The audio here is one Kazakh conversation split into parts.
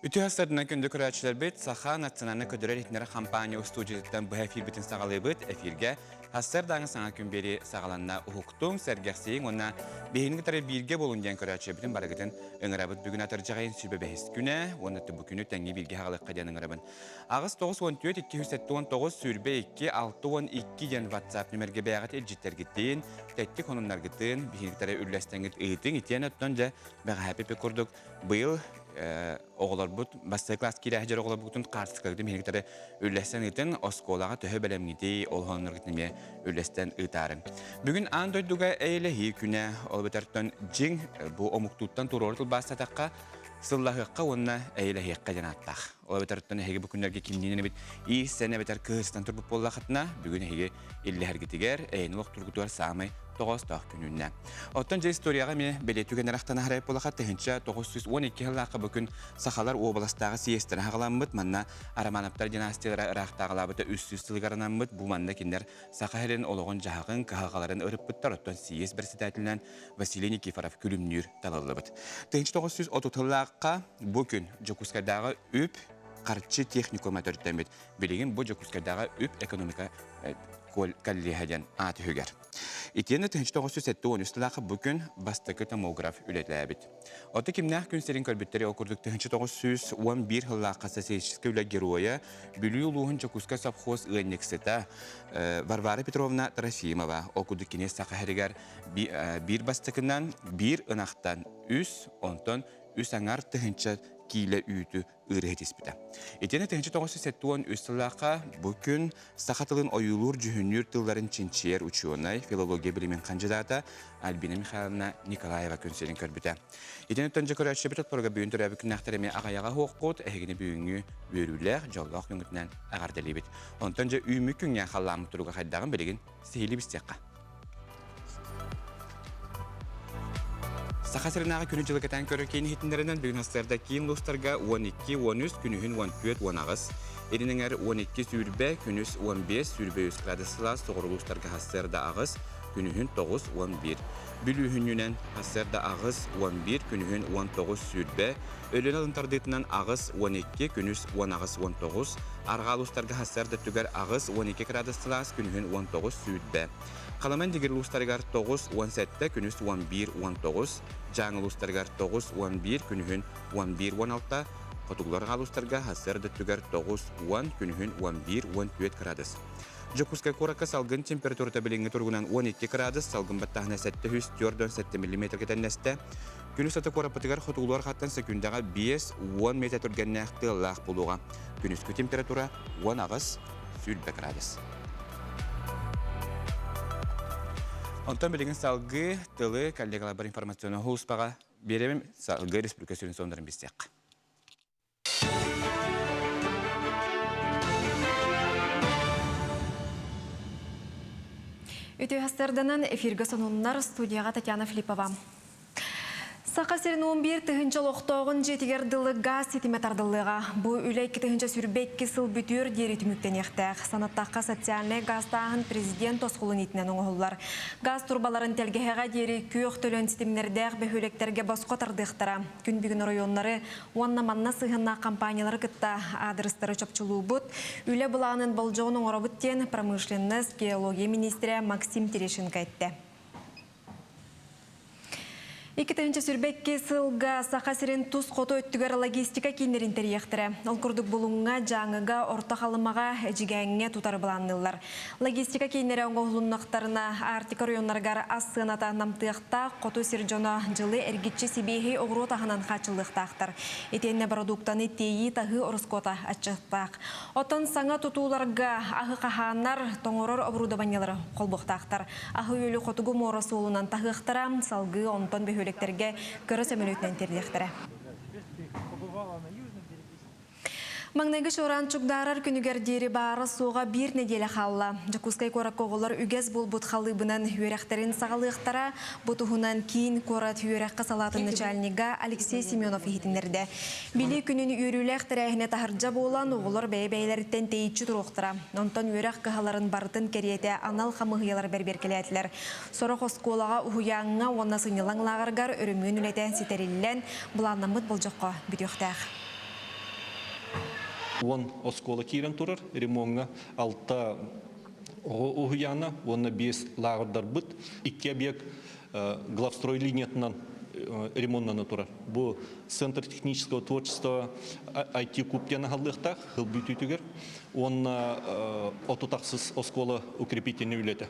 Ütü hasarına kündü küraçlar bit, saha natsınanı ködürer hitnere kampanya ustuculikten bu hefir bitin sağalı bit, efirge hasar dağın sana gün beri sağalanına uhuktun, sergahsiyin ona behingi tarı birge bolungen küraçlar bitin baragıtın ıngırabıt bugün atırcağın sübe behis güne, onatı bu günü tengi bilgi hağılık kadiyan ıngırabın. Ağız 914 279 sürbe 2 612 gen WhatsApp nümerge beyagat elcitler gittiğin, tettik onunlar gittiğin, behingi tarı ürlesten git ıйtın, itiyen ötünce beğa hepepe kurduk. Bu yıl oğlar bu bastı klas kire hajar oğlar bugün karşılıklı mehlikleri üllesten iten oskolağa töhe belemgidi olhanlar gitmeye üllesten ıtarın. Bugün Android'ga eyle hi güne olbeterten jing bu omuktuttan turortul bastatakka Sıllahıqqa onna eyle hiqqa janattaq. O beterten hege bu günlerge kimliğini bit iyi sene beter kıhıstan turbup bollaqatna bugün hege illi hergitiger eyni vaqt turgutuar samay 9 taq gününne. Ottan je istoriyaga me beletü generaqtan harayıp bolaqat tehinça 912 yıllıqqa bugün sahalar oblastağı siyestene haqalanmıt manna aramanaptar dinastiyalara iraqtaqalabıta üst sılgaranamıt bu manna kinler sahaherin oloğun jahaqın kahaqaların ırıp bittar ottan siyes bersitatilen Vasiliy Nikiforov külümnür talallıbıt. Tehinç 930 yıllıqqa bugün Jokuskadağı üp qarçı texnikum atörttemit. Biligin bu Jokuskadağı üp ekonomika kallihajan atı hüger. İtiyendi tehinç 913 yıllıqqa bugün bastakı tomograf ületləyabit. Otu kimnaq günserin kölbütteri okurduk tehinç 911 yıllıqqa sasiyişiske üle geroya Bülü uluğun Jokuska Savxoz ıgınnikseta Varvara Petrovna Trofimova okurduk kine saqaherigar bir bastakından bir ınaqtan üs onton üs angar tehinç kile üytü ırıhet ispita. Etene tehinç 913 yıllıqqa bugün saxatılın oyulur cühünür tılların çinçiyer uçuğunay filologiya bilimin kandidata Albina Mikhailovna Nikolayeva künselin körbüte. Etene tönce körəçə bitat proga büyün törəbi künnəxtərəmə ağayağa hoqqut, əgini büyünü börülər, jolgaq yöngütünən ağardəlibit. Ontönce üymü küngən xallamı turuğa xaydağın biligin sihili bistiyaqqa. Saxasırınağı günü jılgıtan körökeyni hitinlerinden bugün hastlarda kiyin lustarga 12-13 günühün 14-10 Erininger 12 sürbe günüs 15 sürbe 100 gradusla soğuru lustarga hastlarda ağız günühün 9-11 Bülühününen hastlarda ağız 11 günühün 19 sürbe Ölün alıntardıtından ağız 12 günüs 10 ağız 19 Arga lustarga hastlarda tüger ağız 12 gradusla günühün 19 sürbe Kalaman digir lustargar 9-17 günüs 11-19 Жаңы lustargar 9-11 günühün 11-16 Qotuqlarga lustarga hasarda tüger 9-10 günühün 11-14 gradus. Jokuska koraka salgın temperaturata bilingi turgunan 12 gradus salgın battahına 704 mm getenneste. Günüs ata korapatigar qotuqlar hattan sekundaga 5-10 metre turgannaqtı laq buluğa. Günüskü temperatura 10 ağız sülbe gradus. Ondan bilgin salgı tılı kallegalar informasyonu huspaga beremem salgı respublikasyonu sonların bistiyaq. Ütü hastırdanan efirge sonunlar studiyaga Tatyana Filipova. Saxasirin 11 tığınca loqtoğun jetiger dılı gaz setimetardılыға. Bu üleyki tığınca sürbekki sıl bütür deri tümükten eqtaq. Sanattaqqa sotsialne gaztağın prezident osqulun itinen oğullar. Gaz turbaların telgeheға deri kүйöq tölön sistemlerdəq behölekterge bosqo tardықтara. Gün bugün rayonları onna manna sığınna kampanyaları kıtta adrestары çöpçülüğü bud. Üle bulağının boljoğunun orabıtten pромышленность geologiya ministri Максим Терешенко etdi. Ikkinci sürbekki sılga saxasirin tuz qotu öttüger logistika kinlerin teriyektere. Ол kurduk bulunga, жаңыga, orta halımaga, ejigenge tutar bulanıllar. Logistika kinleri oğulunaqtarına artika rayonlargar az sığınata namtığıqta qotu sirjona жылы ergitçi sibihi oğru tahanan qaçıllıqtaqtar. Etenne produktani teyi tağı oroskota açıqtaq. Otan sana tutularga ahı qahanar toңорор оборудованиялары қолбуқтaqtar. Ahı ölü qotugu morosu olunan tağıqtara salgı onton behü Лектерге көрі сөмелөтінен тердектірі. Маңнайгы шоран чугдарар күнігердері бары соға бір неделі қалла. Жакускай корак коғылар үгез бұл бұт қалыбынан үйеректерін сағалықтара, бұтығынан кейін корат үйерекқа салатын начальнига Алексей Семенов ехетінерді. Білі күнін үйерілер тірәйіне тахырджа болан оғылар бәй-бәйлеріттен тейітші тұруқтыра. Онтан үйерек қығаларын бартын кереті анал қамығылар бәрберкелетілер. Сора қосколаға ұхуяңға онна сыңылаңлағарғар өрімін үлетен сетерілен бұланнамыт бұл жоққа бүдіқтәқ. Он оскола кирен турар, ремонга алта уяна, он без лагердар быт, икки объект главстрой линиятынан ремонтна турар. Бу Центр технического творчества IT-куптяна халдыхта, хылбютүтүгер, он отутаксыз оскола укрепительный үлеті.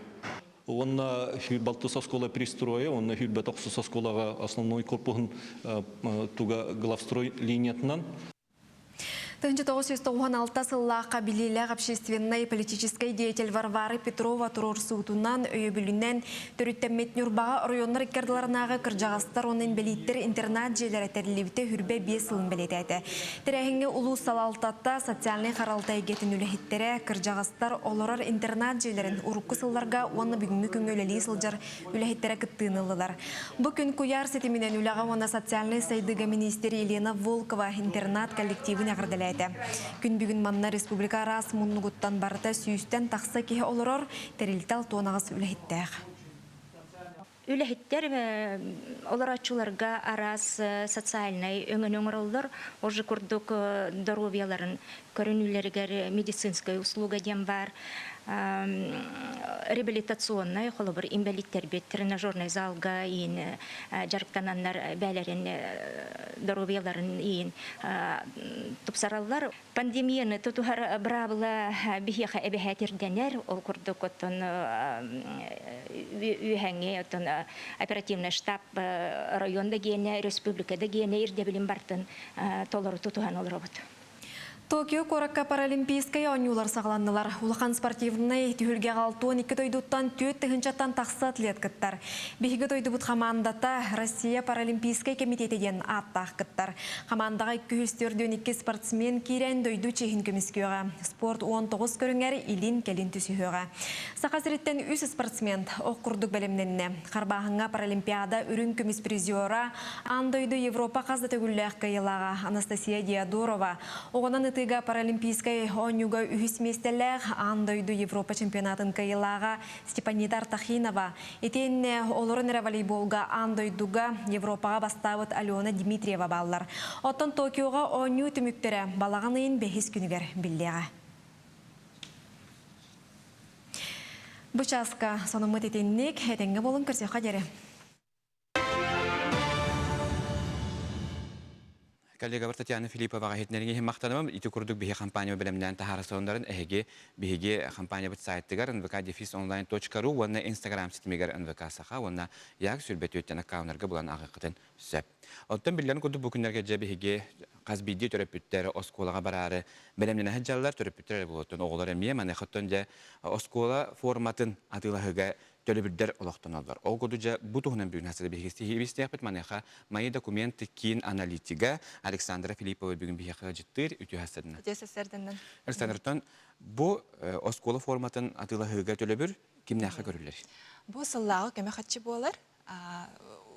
Он хюльбалтыс оскола пристроя, он хюльбатоксыз осколага основной корпусын туга главстрой линиятынан. 1996 сыллаққа билилер общественной и политической деятель Варвары Петрова турор суутунан өйөбүлүнен төрүттеммет нюрбаға районнар иккердыларынағы кыржағастар онын белиттер интернат желері тәрілебіте хүрбе 5 сылын белетәді. Тәрәхіңе улу салалтатта социальный қаралтай гетін үліхеттері кыржағастар олорар интернат желерін урукку сылларға оны бүгінгі күн өлелі сылжар үліхеттері кыттыынылылар. Бұ күн куяр сетімінен үліға оны социальный сайдыға министері Елена Волкова интернат коллективін ағырдылайды. Күн бүгін манна республика арас мұннығыттан барыта сүйістен тақса кеге олырор тәрілтал тонағыз үліхеттәғ. Үліхеттер оларачуларға арас социальный өңін олар, уже күрдік здоровьяларын көрінулергер медицинская услуга дем бар, реабилитационный, холобыр инвалидтер бет тренажерный залга иін жарықтананлар бәлерін здоровьяларын иін тұпсаралар. Пандемияны тұтухар бравыла бихеха әбәхәтерденер, ол күрдік оттын үйәңе, оттын оперативный штаб районда гене, республикада гене, ирдебілін бартын толыры тұтуған олар обыд. Токио Коракка паралимпийская ойнулар сағланылар. Улахан спортивный түйілге ғалтуын 2 тойдуттан 4 тігіншаттан тақсы атлет кіттар. Бейгі тойды бұд қамандата Россия паралимпийская комитетеден аттақ кіттар. Қамандаға 204 спортсмен кейрен дойду чехін көміскеуға. Спорт 19 көріңер илин келін түсіуға. Сақасыреттен 3 спортсмен оққұрдық бәлемненне. Қарбағыңа паралимпиада үрін көміс призиора андойды Европа қазды төгілләқ кайылаға Анастасия Диадорова. Оғынан Тыга паралимпийская онюга үхісместелер андойду Европа чемпионатын кайылаға Степанида Артахинова. Етенне олырын волейболга андойдуга Европаға бастауыт Алена Дмитриева баллар. Оттан Токиоға оню түміктері балағанайын бәхіз күнігер білдеға. Бұчасқа сонымыт етеннік әтенге болын көрсеуға дере. Коллега Татьяна Филиппова хетнерге мактанам ити курдук бихе компания белемнән тахарасондарын биһиге компания бит сайттыгар nvk-online.ru ванна Instagram ситмегер nvk саха ванна яг сүрбет өттен аккаунтларга булан агыкытын сөп. Оттан билген курдук бу күннәргә җәбиһиге казбиди төрөпүттәре осколага барары белемнән хаҗаллар төрөпүттәре булатын оглар эмие мане хаттан оскола форматын атылагыга төлөбүддер олоқтоноллар. Ол кодужа бутуһунан бүгүн хасыда бихисти хибистияпыт манеха майы документы кин аналитига Александра Филиппова бүгүн бихиха жыттыр үтү хасыдынан. Александр, бу оскола форматын атылагыга төлөбүр кимнәхә көрүлөр? Бу сыллагы кеме хатчы болар.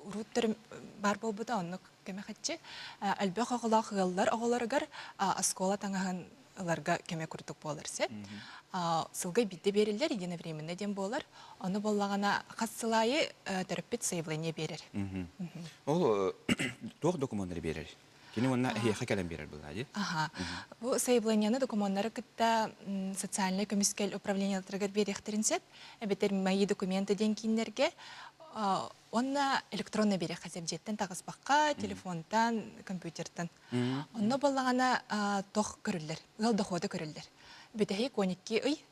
Уруттар бар болбуда онны кеме хатчы. Албах оглах гыллар огларыгар оскола таңахан ларга кеме курдук боларсы. Сылгай бидде берилер единовременно дем болар. Оны боллагана кассылайы терапевт заявление берер. Ол тох документтер берер. Кини онна хеха калем берер булады. Бу заявлениены документтары кытта социальный комиссия управление тергер берехтеринсет. Бетер мои документы ден киннерге онна электронный берех хазебжеттен тагыспакка, телефонтан, компьютертан. Онно боллагана тох көрүллер, гыл доходы көрүллер. Бетехи коникки ый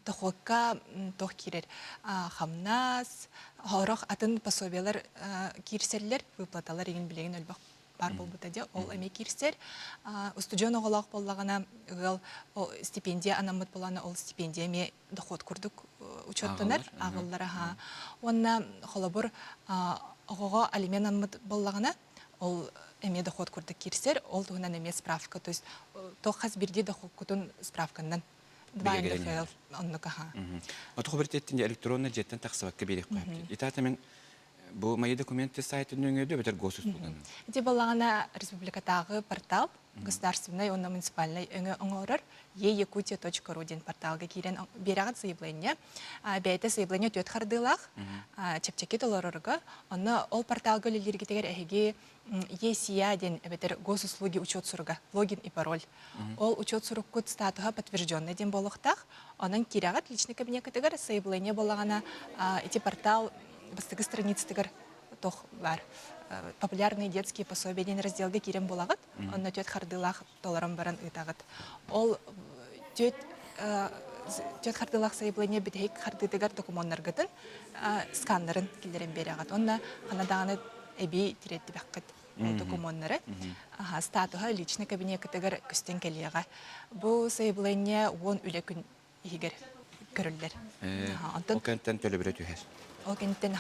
доходка тох кирер. Хамнас, хорох атын пособиялар кирсерлер, выплаталар еген билеген өлбак бар болбута де, ол эме кирсер. Студион оголак боллагана гыл стипендия анамыт болана ол стипендия ме доход курдук учеттанар агыллара. Онна холобур огого алимен анамыт боллагана ол эме доход курдук кирсер, ол тугунан эме справка, то есть тохаз бирди доход кутун справкандан. Двайны файл оннукаха. Отохбертеттин электронный жеттен таксыбакка берек коюпту. Итатымен бу мои документы сайтын өңөдө бетер госус болгон. Ди балагана республикадагы портал государственный, онна муниципальный өңө оңорор e-yakutia.ru ден порталга кирен берагат заявление. Бәйте заявление төт хардылах, чепчеки толорорга. Онна ол порталга лилерге тегер әһеге ЕСИА ден бетер госуслуги учет сурга, логин и пароль. Ол учет суруккут статуха подтвержденный ден болохтах. Онан кирагат личный кабинет тегер заявление болагана эти портал бастыгы страницы тегер тох бар. Популярные детские пособия ден разделга кирен болагат. Онна төт хардылах толорам баран ытагат. Ол төт хардылах заявление битек хардытыгар документтаргатын сканнерын килдерен берагат. Онна ханадаганы эби тиретти баккат документтары. Статуха личный кабинет тегер күстен келияга. Бу заявление 10 үлекүн игер көрүлдер. Ол кенттен төлө бирө түһәр. Ол кенттен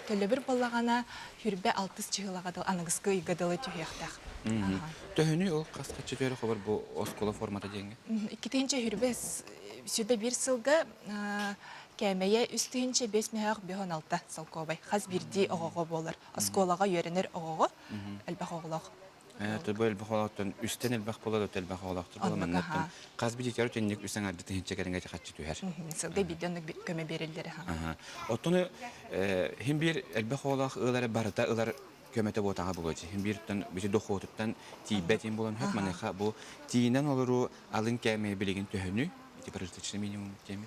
төлөбүр боллагана хүрбе 6 чыгылагадыл аныгыскы игадылы түһәктәх. Төһүнү ол каскачы төрө хабар бу оскола формата деңге. Икитинче сүрбе бир сылга кәмәйе үстүнче 5 меһак 16 салкобай. Хаз бирди огого болар. Осколага йөренер огого албах оглак. Төбөл бахалаттан үстен элбах болот элбах оглактыр болманнаттан. Каз бидитер тенник үсәң арды тенче керенге качы түһәр. Сылга бидән көмө берилдер. Отуны һәм бир элбах оглак ылары барда ылар көмөтө ботага болот. Һәм биртен бите дохотуттан тибетин болон хак маныха бу тиинен олору алын кәмәй билеген төһөнү прожиточный минимум теме.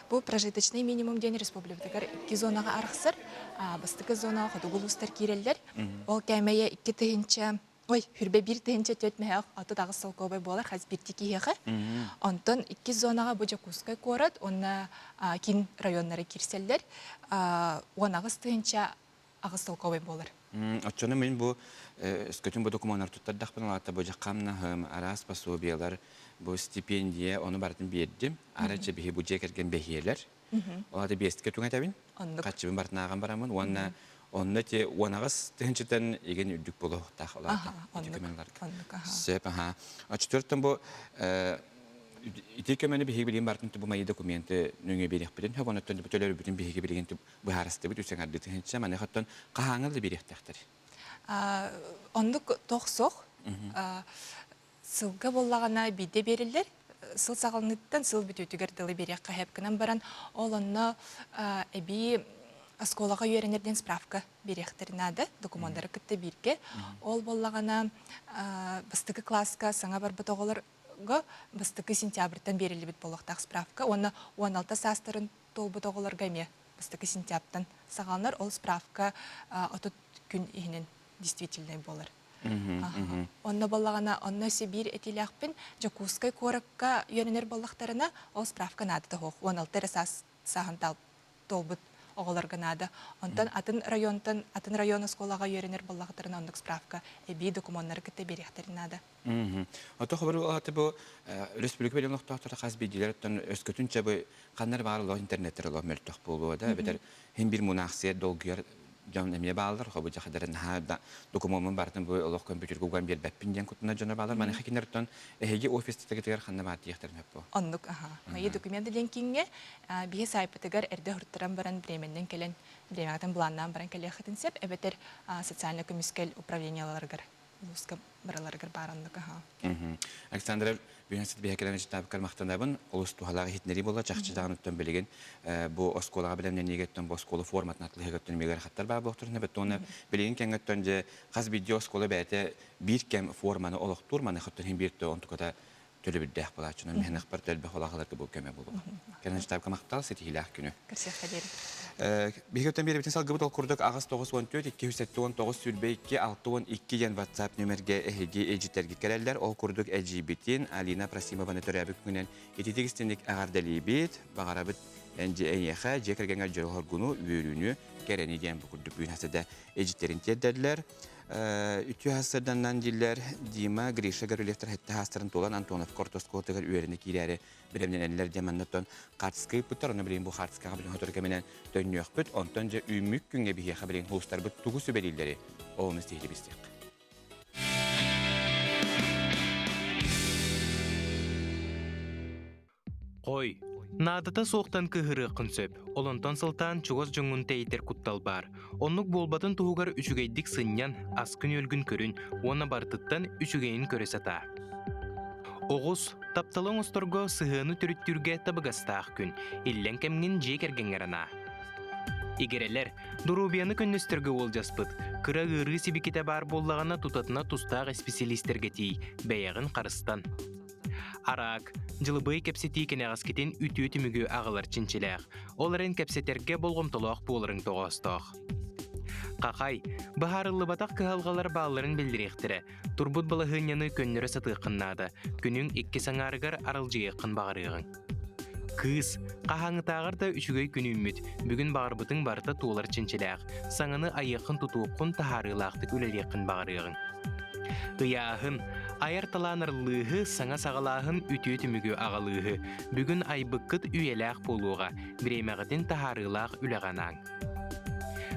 Бу прожиточный минимум ден республикадагар 2 зонага арыксыр, бастыкы зона ходугулустар киреллер. Ол кәмәйе 2 тыгынча, хүрбе 1 тыгынча төтмәк аты дагы салкобай болар, хаз 1 тикиһәгә. Онтон 2 зонага бу Жакускай корат, онна кин районнары кирселлер, 10 тыгынча агыс салкобай болар. Отчоны мен бу скөтүн бу документтар туттардак баналата бу жаккамна хам арас пособиялар бу стипендия оны бардым бердим. Арача бихи бу жекерген бехиелер. Оларды бестке түңә табин. Качыбын бартнаган барамын. Онна те онагыс тенчтен иген үдүк болу тахалар. Документлар. Сеп Четвертен бу итекемени бихи билин бартын бу май документы нүңе берек билин. Хавонаттан бу төлөр бүтүн бихи билген бу харасты бит үсәң арды тенче маны хаттан кахаңыл берек тахтар. Ондук тохсох сылга боллагана биде берилер. Сыл сагалныттан сыл бүтүтүгөр дылы берек кахеп кынан баран ол онно эби осколага үйренерден справка беректеринады, документтары кытты бирге. Ол боллагана бастыкы класска саңа бар бутоголорго бастыкы сентябрьтан берилибит болуктак справка. Оны 16 састырын тол бутоголорго эме бастыкы сентябрьтан сагалнар ол справка отут күн ихинен действительный болар. Онна боллагана онна Сибирь этилякпин Жакускай коракка үйренер боллактарына ол справка нады да хох. 16 сас сагантал толбут оголорга нады. Онтан атын район осколага үйренер боллактарына ондук справка эби документтары кытта беректерин нады. Ото хабар аты бу республика белем ноктоктор каз бидилерден өскөтүнчө бу кандар барлык интернеттер ло мөлтөк болуу да бетер һәм бир мунаксия долгуяр John Emile Balder, hobu jahadaran hada dokumentum bartan bu Allah komputer gugan bir beppinden kutuna jana Balder mani hakinerton ehege ofiste tegeter xanna baati yaxtarmap bu. Onduk Maya dokumenti lenkinge bihe saypıtıgar erde hırtıran baran Bremen'den gelen Bremen'den bulandan baran kele xatinsep ebeter sosyal komiskel upravlenyalargar Luska baralargar baranlık Alexander Üniversite bihekelerine ciddi kalmaktanabın ulus tuhaları hitneri bolla çakçıdağın ötten belegen bu oskolağa bilemden nigetten bu oskolu formatına atlı hegetten megar hattar bağ boğtur nebet onu belegen kengetten je qaz video oskola bäte bir kem formаны olukturmanı hattar hem bir de ontukada tölü bir deh bola çuna mehne xbar tölbe xolaqalarga bu keme bolu. Kenan ciddi kalmaktal setihilah günü. Biheketten beri bitin sal gıbıt ol kurduk ağız 914 279 sülbe 2 612 yen WhatsApp nömerge ehege ejitergi kereller ol kurduk ejibitin Alina Prasimova'nı törəbik günen etitikistinlik ağardalibit bağarabit NGEH jekergenga jolhorgunu üyürünü kereni diyen bu kurduk büyün hasada ejiterin tedderler. Ütü hasardan diller Dima Grisha Garulevter hette hasarın tolan Antonov Kortoskotegar üyerini kireri bilemden eller demannaton kartskay putar onu bilin bu kartskay bilin hotorkemenen dönüyor put ontonca ümük günge bihe haberin hostar bu tugu süberilleri onu istihli bistik. Koy. Nadata soğuktan kıhırı kınsöp. Olonton sıltan çugoz jungen teyter kuttal bar. Onluk bolbatın tuğugar üçügeydik sınyan askın ölgün körün. Ona bartıttan üçügeyin köre sata. Оғыз, тапталың осторго сыһыны түріттүрге табыгастаақ күн, иллен кемгін жек ергенгерана. Игерелер, дұрубияны көннөстөргө ол жаспыт, кыра ғыры сибикете бар боллағана тутатына тустағы специалистерге тей, бәяғын қарыстан. Арақ, жылыбый кепсети кенеғас кетен үті мүгі ағылар чинчелеғ, оларын кепсетерге болғымтылуақ болырың тоғастақ. Қақай, бұхарылы батақ кығалғалар бағыларын білдіректірі, турбут балығыняны көннері сатықыннады, күнің икки саңарығар арылжиықын бағарығын. Кыз, қахаңытағырда үшігей күн үміт, бүгін бағарбытың барта туылар чинчелеғ, саңыны айықын тұтуыққын тахарылақтық үлелеқін бағарығын. Ыяғын, айарталанырлығы саңа сағалағын үті мүгі ағалығы, бүгін айбыққыт үйеләқ болуға, біремәғытін тахарылақ үлеғанаң.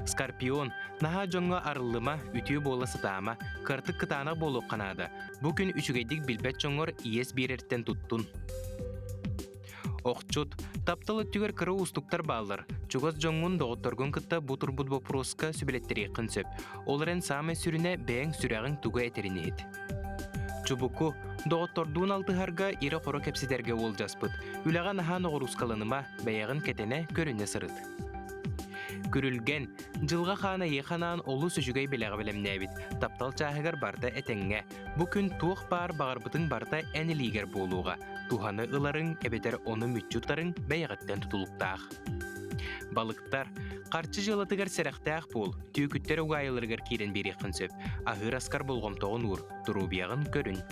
Скорпион, наға жоңға арылыма, үті болы сытама, картық қытанақ болу қанады. Бүгін үшігейдік білбәт жоңғыр иес берерттен тұттын. Оқчут, тапталы түгер кірі ұстықтар балыр. Чугаз жоңғын доғыттарғын кітті бұтыр-бұт бопыроска сүбелеттері қынсөп. Оларын саме сүріне бәң сүрәғын туға әтеріне ет. Чубуку, доғыттардуын алтығарға ері қора кәпсетерге ол жаспыт. Үліған аға оғыр ұскалыныма бәяғын кетене көріне сырыт. Күрілген, жылға қана еқанан олы сүжігей біліғі білімнәбіт. Таптал чағығар барда әтенге. Бұ күн туық бар бағарбытың барда әнілігер болуға. Туханы ыларың, әбетер оны мүтчуттарың бәйғаттен тұтылықтақ. Балықтар, қарчы жылатығар сәріқтәқ бол, түйкіттер ұғайылырғар керен бері қынсөп, ағыр аскар болғымтоғын ұр, тұрубияғын көрін.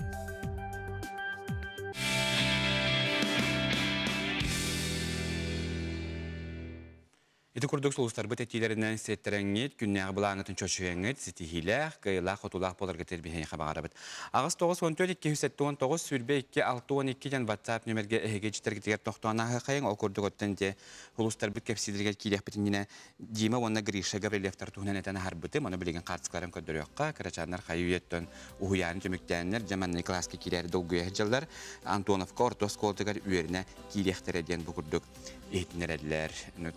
Ити курдук сулустар бит этилеринен сеттереңит, күннәгы булаңытын чөчүеңит, ситихилэх, гыйлах, отулах боларга тербихен хабарабыт. Агыс 9-14-279 сүрбе 2-6-12 жан WhatsApp нөмерге эһеге житергитер тоқтуанағы қайын, ол курдук оттенде сулустар бит кепсидерге килех битине Дима онна Гриша Гаврилевтар туһунан этен харбыты, моны билеген картскларын көдөрөккө, карачандар хайуеттен уһуян жөмөктәннәр, жаманны класска килер долгуя жылдар, Антонов Кортос колтыгар үйеріне килехтереден бу курдук этнерелер,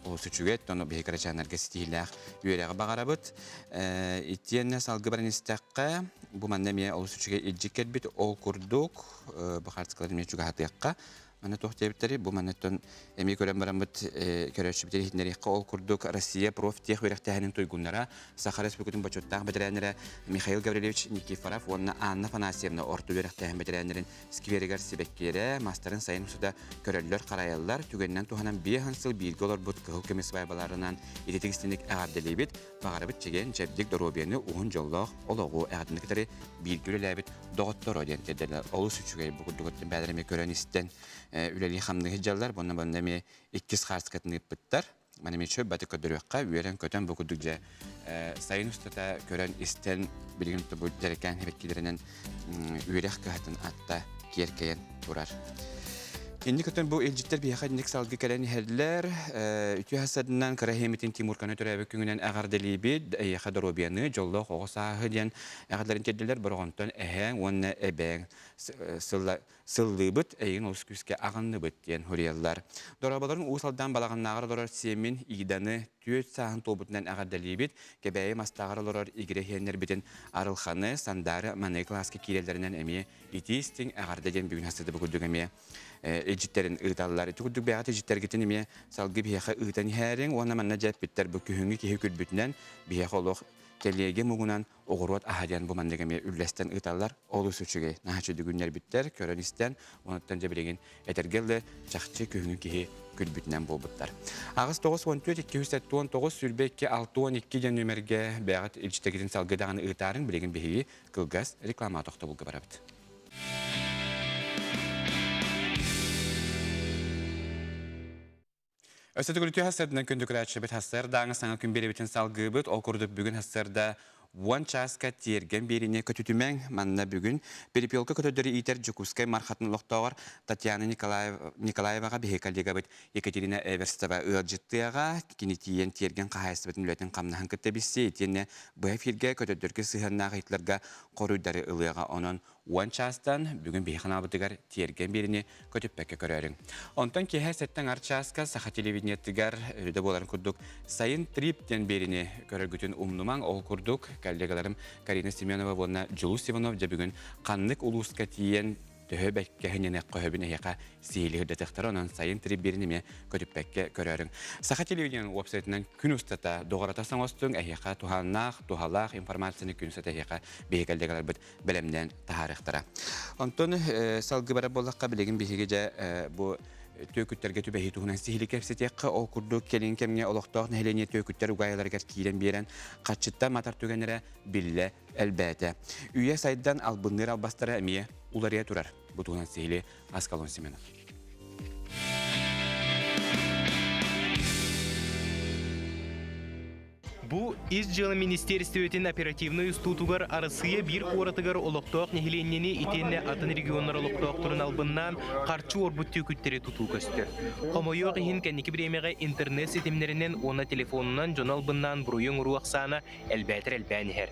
ол сүчүгет тону бехкарачанарга стилях үйерәгә багарабыт. Итенне салгы барнистакка бу мандемия ол сүчүгә иҗиккет бит ол курдук бу хартскалар мечуга хатыякка. Аны тохтебиттери бу манеттон эми көрәм барамбыт көрәчүбитери хитнерикка ол курдук Россия профтех верехтәһенең туйгуннара Сахара Республиканың бачоттагы бедрәнере Михаил Гаврилевич Никифоров онна Анна Фанасьевна орты верехтәһен бедрәнерин скверегер сибеккере мастерын сайын суда көрәлләр караяллар түгеннән туханан бехансыл билге олар бут кыл кемес байбаларынан идетигистинник әгәрделебит багарабыт чеген җәбдик доробияны уһун жоллох ологу әгәрдинниктәре билгеләбит доготтор одентеделәр олы сүчүгә бу курдуктан бәдәреме көрән истен үләли хамны хиҗаллар бунда бандаме 2 хартскатны биттер. Менә чөп баты көдөрөккә үрән көтән бу курдукҗа сайын устата көрән истен билген бу терекән хәбәткиләреннән үрәх кәһәтен атта киркәен турар. Инде көтән бу элҗиттер бияхад ник салгы кәләни хәдләр үтү хасадыннан Карахемитин Тимур каны төрәбе күңеннән әгәрделибит яхадробияны жоллы хогыса һәдән әгәрләрен тәдәләр боргонтан әһәң онна әбәң сыллыбыт әйин оскүскә агынны бит дигән хурияллар. Дорабаларын усалдан балаганнагыр дорар семин игданы төт саһын тобутнан әгәрделибит кебәе мастагырлар игрехеннәр битен арылханы сандары маны класска киреләреннән әми итистин әгәрдәген бүген хасады бу күдүгәме эҗиттерин ыйталлар. Түгүдүк бәгат эҗиттергетин эме салгы бияха ыйтан хәрен, уна манна җәп биттер бу күһүнгө кеһи күлбүтнән бияха олох телеге мугунан огорот ахадян бу мандагаме үлләстән ыйталлар. Олу сүчүгә нахачы дүгүннәр биттер, көрөнистән, онаттан җәбелеген этергелле чакчы күһүнгө кеһи күлбүтнән булбыттар. Агыс 9-14-279 сүрбе 2-6-12 җан нөмерге бәгат эҗиттергетин салгыдагын ыйтарын билеген беһи кылгас реклама тохта булгы барабыт. Өсөтү күлүтү хасырдынан күндүк рәтшебет хасыр даңы саңа күн беребетін салгыбыт, ол күрдік бүгін хасырда 1 часка терген беріне көтүтүмәң манна бүгін перепелка көтөдөрі итер Жукускай мархатын лоқтауыр Татьяна Николаеваға бейкалдеға бит Екатерина Эверстова ылжыттыға кенетиен терген қағайсыбетін үлетін қамнахан күтті біссе етені бұйфирге көтөдөргі сыханнағы итлерға қорудары ылыға оның 1 частан бүгін бейхан абытыгар терген беріне көтіппәкке көрерің. Онтан кеһә сәттен арчаска саха телевидениеттігер үрді боларын күрдік сайын триптен беріне көрергүтін умнуман ол күрдік коллегаларым Карина Семенова, Вонна Джулус Иванов, бүгін қанлық улуска тиен төһөбәккә хиненек көһөбүн эһиэка сиилиһи детектор онон сайын триббириниме көтүппәккә көрөрүң. Саха телевидениянын вебсайтынан күн устата доғарата саңостуң эһиэка туханнаах, тухалаах информацияны күн устата эһиэка бейгелдегелер бит белемден тахарыхтара. Онтон салгы бара боллакка билеген бихиге бу төкүттерге түбәһи туһунан сихили кепсетекка ол курдук келин кемге олохтоох нәһелене төкүттер угайларгар киирен берен качытта матар түгенере билле элбәте. Үйе сайдан албынныр албастара эмие улария турар. Бу туһунан сихили Аскалон Семенов. Бу из жылы министерствөтен оперативный устутугар арысыя бир уратыгар олоктоок нехиленнени итенне атын регионнар олоктоокторун албыннан карчы орбут төкүттери тутуу көстөр. Комойок ихин кенники биремеге интернет сетимнеринен она телефонунан жоналбыннан буруйың уруаксана элбәтер элбәнихер.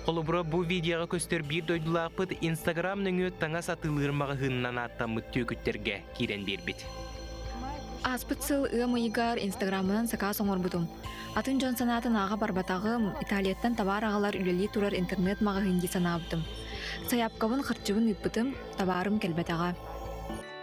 Колубура бу видеоға көстөр бир дойдулаапыт Инстаграм нөңө таңа сатылырмага хыннан аттамыт төкүттерге кирен бербит. Аспыт сыл ыамыйгар Инстаграмынан сака соңорбутум. Атын жон санатын аға барбатағым Италияттан табар ағалар үлели турар интернет маға хинди санабытым. Саяпкабын қырчыбын үппытым, табарым келбетаға.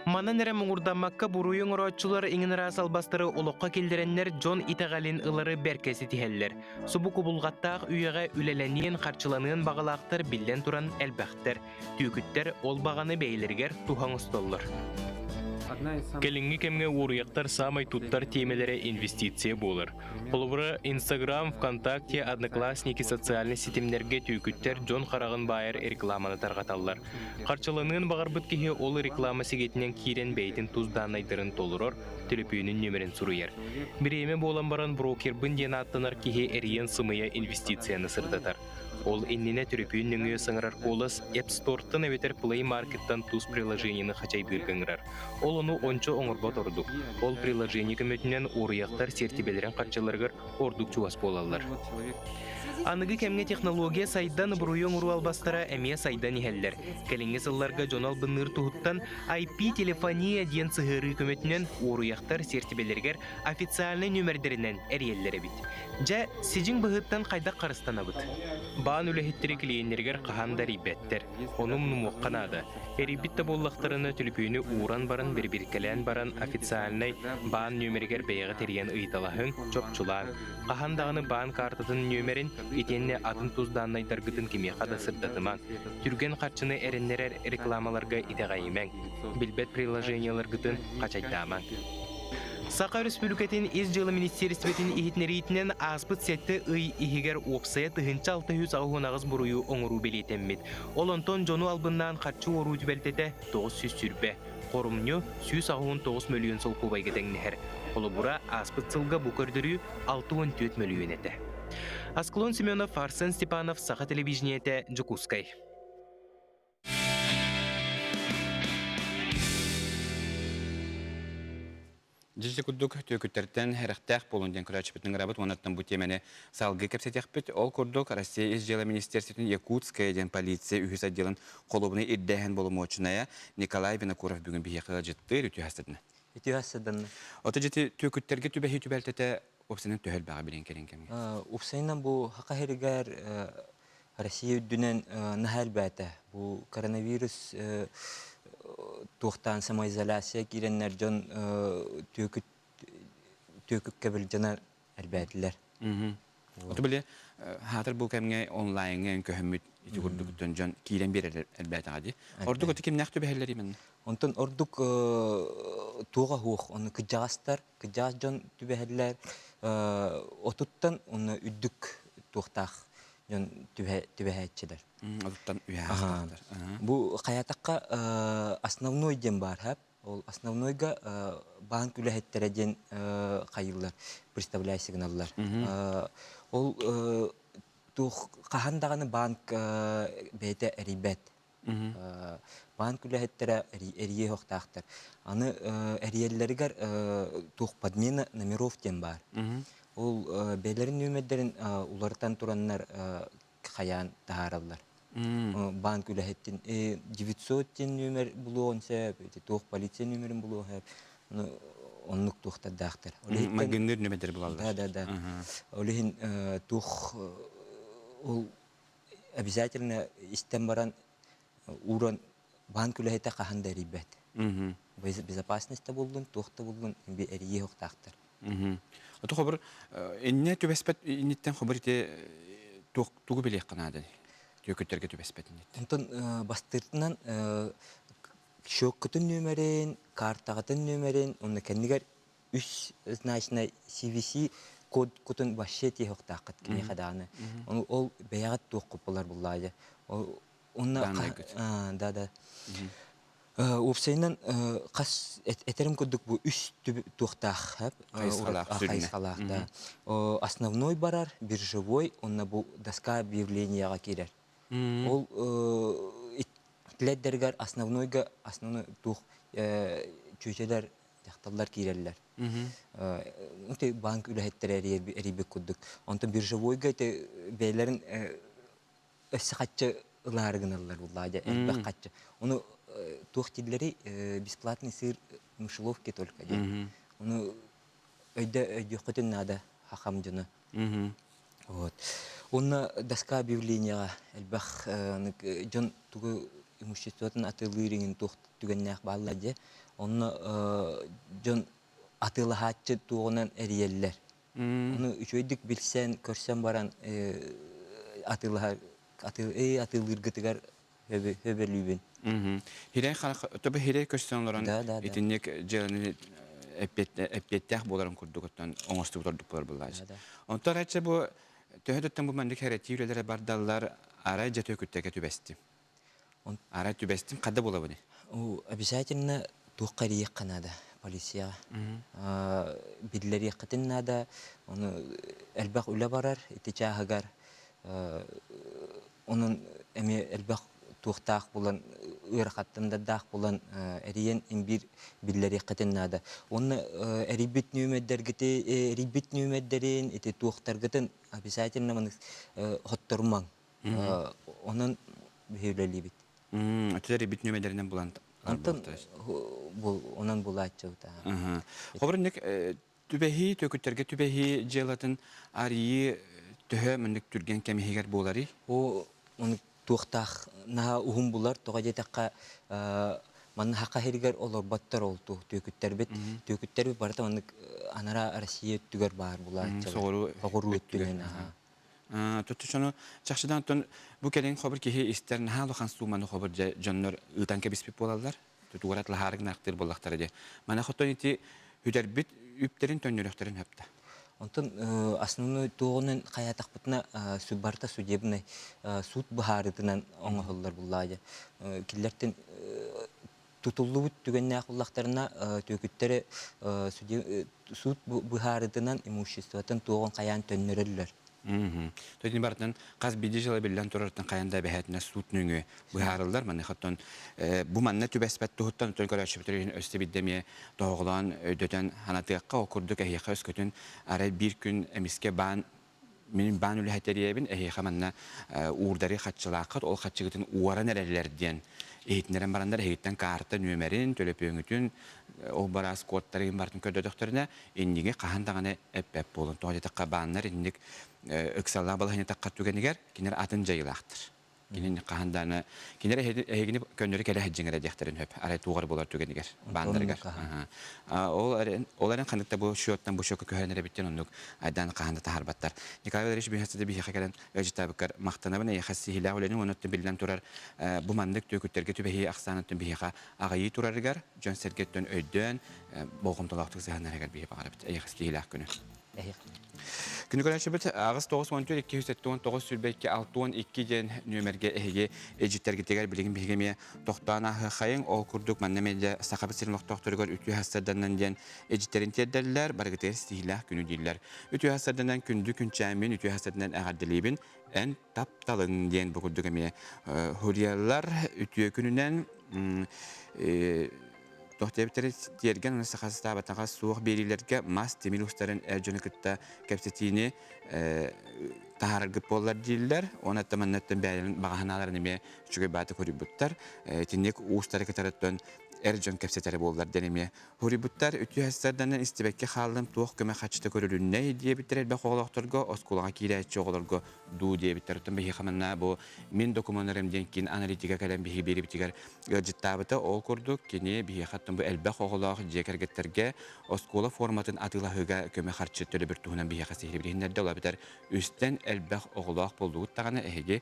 Мана нере мұңырдамакка буруйың ұратчылар иңінара салбастыры олыққа келдереннер Джон Итағалин ылары бәркесі тихеллер. Субу кубулғаттақ үйеға үлеленен қарчыланын бағалақтар билден туран әлбәқтер. Түйкіттер ол бағаны бейлергер тухан ұстоллар. Келинги кемге уруяктар самай туттар темелері инвестиция болыр. Қолыбыры Инстаграм, ВКонтакте, Одноклассники социальный сетимнерге түйкіттер Джон Қарағын байыр рекламаны тарғаталар. Қарчыланын бағар бүткеге ол реклама сегетінен кирен бейтін тузданайдырын толырыр, телепүйінің нөмерін сұруер. Біреме болан баран брокер бүнден аттанар кеге әріен сымыя инвестицияны сырдатар. Ол иннене түріпүйін нүңі сыңырар қолыс App Store-тын әветер Play Market-тан туз приложенияны қачай бергіңірар. Ол оны ончо оңырбат ордук. Ол приложение көмөтінен орыяқтар сертибелерін қатчыларғыр ордук чуас болалар. Анығы кемге технология сайдан бұруйың ұру албастара әме сайдан ихәллер. Кәліңге сылларға жонал бұныр тұғыттан IP телефония ден сығыры көмөтінен орыяқтар сертибелергер официальный нөмірдерінен әрелері бит. Жа сижің бұғыттан қайдақ қарыстана бұд. Баан үләхеттері клиенлергер қағандар ибеттер. Оның нұмуққанады. Әрибітті боллақтарыны түліпүйіні уран баран бір-біркелен баран официальный баан нөміргер бәйіға терген ұйталахын чопчулан. Қағандағыны баан картатын нөмерін итенне атын тузданнай даргытын кеме қада сырдатыман. Түрген қатшыны әріннерер рекламаларға итеғайымәң. Билбет приложениялар гытын қачайдаман. Сақа Республикатын из жылы министерстветін ихитнеритінен аспыт сетті үй ихигер опсая тұхынча 600 ағығынағыз бұруyu оңыру белетеммет. Ол онтон жону албыннан қатшы ору дүбелтеті 900 сүрбе. Қорумню 109 миллион сыл кубайгетеңнігер. Қолы бұра аспыт сылға бұкөрдірі 64 миллион еті. Асклон Семенов, Арсен Степанов, Сақа телевизионеті Джукускай. Жижі күрдік төкіттерден әріқтәқ болунден күрәчіпітінің рабыт, онаттан бұ темені салғы кәпсетекпіт. Ол күрдік Россия из жылы министерстветін Якутская ден полиция үйіс отделін қолыбыны иддәхін болымы очынaya Николай Винокуров бүгін бейеқіға жетті үті хастадыны. Үті хастадыны. Оты жеті төкіттерге түбәхи түбәлтеті опсының төхіл баға білен керен кәмге? Опсайынан бұл хақа херігер Россия үддінен нахал бәті. Бұл коронавирус туқтан самоизоляция киреннер жон төкік кәбіл жанар әлбәділер. Оты біле, хатыр бұл кәмге онлайнген көміт ити күрдіктен жон кирен берер әлбәді ғады. Ордық оты кем нәқ төбәхелер емен? Онтон ордық туға хуқ, оны күджағастар, күджағас жон төбәхелер, отуттан оны үддік туқтақ жон төбәхетчілер. Отуттан үйәстақтар. Бұл қаятаққа основной ден бар, ол основнойға банк үләхеттереден қайылар, представляй сигналлар. Ол қағандағаны банк бәйті әрибәт. Банк үләхеттері әрие хоқтақтар. Аны әриеллерігер подмена номеров ден бар. Ол бәйлерін нөмеддерін улардан тураннар қаян тағаралар. Банк үләхеттен 900 тен нөмер бұлуғын сәп, тоқ полиция нөмерін бұлуғын сәп, онлық тоқтаддақтар. Магинлер нөмедер бұлалдар. Да. Олығын тоқ, ол обязательно істен баран уран банк үлэхэтэ каханда рибет. Мгм. Безопасность булдун, тухта булдун, би эрие хоктактар. Мгм. Ото хобыр инне түбеспет иннеттен хобыр ите тугу билек канады. Төкөттерге түбеспет иннет. Онтон бастыртынан шоккутун нөмерин, картагатын нөмерин, онна кеннигер үс значна CVC код кутун башети хоктакат кини хаданы. Ол беягат тук болар буллайды. Онна да. Опсайнан қас этерим коддук бу үс тухтах хап кайсалах да. Основной барар, биржевой, онна бу доска объявленияга кирер. Ол итледдергер основной тух чөчелер якталлар кирерлер. Унты банк үлэхеттер эрибек коддук. Онтон биржевойга те бейлерин өссакатчы ылаарыгыналар буллады. Элбек катчы. Ону тухтиллери бесплатный сыр мышеловки только. Ону өйдө хотен надо хахамдыны. Вот. Онна доска объявления элбах жон тугу имуществотун атылырыгын тухт түгеннак балладе. Онна жон атылахатчы тугунан эриеллер. Ону үчөйдүк билсен, көрсен баран атылыргытыгар höbelüben. Hirey халык төбе hirey көчсөнлөрөн итинник жерни эппеттях боларын курдугуттан оңостук турдук болар буллар. Онтор айтса бу төһөдөттөн бу мендик хәрәтийләре бардаллар арай жете көттәгә түбәсти. Арай түбәстим кадда була буны. О, обязательно тухкария канада полиция. Биллери кытыннада, оны элбак үлә барар, итичагар. Onun elbaq tuğtaq bulan ırqattında daq bulan eriyen imbir billeri qatınada. Onu eribit nümetlerin eti tuğtargıtın обязательно mını hotturman. Onun behirleli bit. Ötüler eribit nümetlerinden bulan. Onun bulatçı. Xobrunnik tübehi tökütterge tübehi jelatın ariyi töhö mındık türgen kemihiger bolari. O onu tuğtaq naha uhum bular toğa jetakka man haqa heriger olur battar oldu tökütterbet tökütterbet barata onu anara Россия tüger bar bular. Soğuru öttügen. Tutuşunu çaxşıdan ton bu kelin xobur ki ister naha loxan sumanı xobur jonlar ıtanke bispip bolarlar. Tutugarat laharık naqtir bollaqtar de. Mana xotton iti hüderbit üpterin tönürökterin hepta. Онтон основной туғынан қаятақпытына судбарта судебный суд бұхарытынан оңғылар бұллайды. Келлерден тұтылы бұт түгенне ақыллақтарына төкіттері суд бұхарытынан имуществотын туғын қаян төннерілер. Төтін бартынан қаз биді жылы білден тұрартын қаянда бәхетіне суд нүңі бұхарылдар. Маны қаттан бұ манна түбәспәт тұғыттан өтін көрәші бітірген өсті биддеме тоғылан өйдөтен ханатыққа окурдық әйеқа өскөтін арай бір күн әміске менің бан үлі әтериебін әйеқа манна уырдары қатшылақыт, ол қатшығытын уаран әрәлерден эйтинерен барандар эйттен карта нөмерин төлөп өңүтүн ол барас кодтарын бартын көдөдөктөрүнө индиге кахандаганы эп болон тоожетакка бааннар индик ыксалла балахыны такка түгенигер кинер атын жайылактыр. Кинен каханданы кинер эгини көндөрү келе хеджиңере дехтерин хөп арай тугар болар түгенигер баандарыгер. Оларын кандыкта бу шоттан бу шокко көһөнөрө биттен ондук айдан каханда тахарбаттар. Николай Валерьевич бихасыды бихе келен өжитабыккар мактанабын яхасы хилаа улени онуттун билден турар бу мандык төкүттерге түбеһи аксанатын бихега агайы турарыгар жон сергеттен өйдөн болгомтолактык зыханарыгар бихе багарып яхасы хилаа күнү. Күнү көрәшебет агыс 9-12-279 сүрбекке 6-12 ден нөмерге эһиге эжиттерге тегер билигин бигеме токтана хайын ол курдук маннамелде сахабы сирмак токторгор үтү хастардан ден эжиттерин теддерлер баргытер стилах күнү диллер үтү хастардан күндү күнчәмен үтү хастардан агаддилибин эн тапталын ден бу курдугеме хуриялар үтү күнүнен Тоқтебеттері терген оны сақасыта батаға суық берилерге мас темилустарын әржөні күтті кәпсетіне тахарылгып болар дейлер. Оны әттімін әттім бәйілін бағаналарын еме үшіге бәті көріп бұттар. Тенек уыстары кетарыттын Ercan kepseteri bollar denemi. Huributtar ütü hasardan istibekke halım tuğ köme kaçta görülünne diye bitir elbek oğlaktorga oskulağa kireççi oğlarga du diye bitir. Tüm bihi xamanna bu min dokumanlarım denkin analitika kalem bihi beri bitigar cidtabıta ol kurduk kini bihi xattım bu elbek oğlaq jekergetterge oskula formatın atıla hıga köme harçı töle bir tuğunan bihi xasihli bilinlerdi ola biter. Üstten elbek oğlaq bolduğu tağına ehege